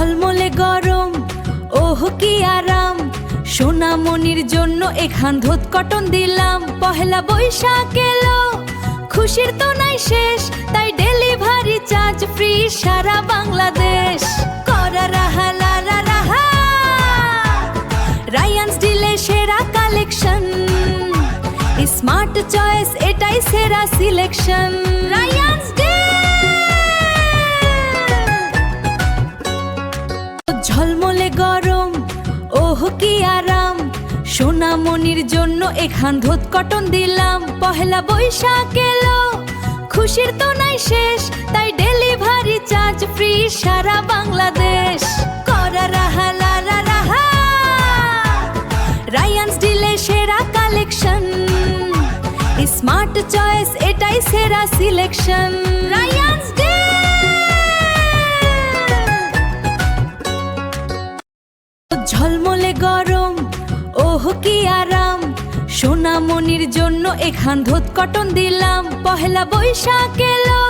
ঝলমলে গরম ওহ কি আরাম, সোনামণির জন্য এখান ধোত কটন দিলাম। পহেলা বৈশাখ এলো, খুশির তো নাই শেষ, তাই ডেলিভারি চার্জ ফ্রি সারা বাংলাদেশ। করা রাহা লারা রাহা, রায়ান্স ডিলে সেরা কালেকশন, স্মার্ট চয়েস এটাই সেরা সিলেকশন। রায়ান্স ঝলমলে গরম ওহ কি আরাম, সোনামণির জন্য এখান ধোত কটন দিলাম। পহেলা বৈশাখ এলো, খুশির তো নাই শেষ, তাই ডেলিভারি চার্জ ফ্রি সারা বাংলাদেশ। করা রাহা লারা রাহা, রায়ান্স ডিলে সেরা কালেকশন, স্মার্ট চয়েস এটাই সেরা সিলেকশন। রায়ান্স ঝলমলে গরম ওহ কি আরাম, সোনামণির জন্য এখান ধোত কটন দিলাম। পহেলা বৈশাখ এলো,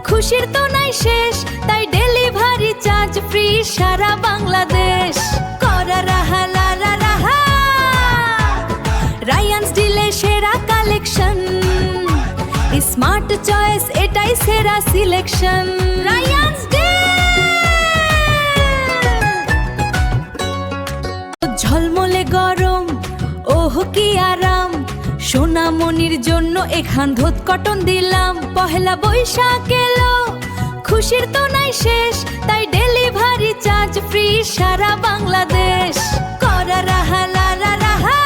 খুশির তো নাই শেষ, তাই ডেলিভারি চার্জ ফ্রি সারা বাংলাদেশ। করা রাহা লারা রাহা, রায়ান্স ডিলে সেরা কালেকশন, স্মার্ট চয়েস এটাই সেরা সিলেকশন। রায়ান্স ঝলমলে গরম ওহ কি আরাম, সোনামণির জন্য এখান ধোত কটন দিলাম। পহেলা বৈশাখ এলো, খুশির তো নাই শেষ, তাই ডেলিভারি চার্জ ফ্রি সারা বাংলাদেশ। করা রাহা লারা রাহা,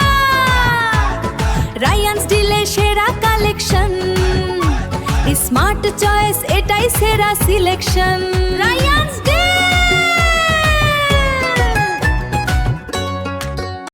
রায়ান্স ডিলে সেরা কালেকশন, স্মার্ট চয়েস এটাই সেরা সিলেকশন। রায়ান্স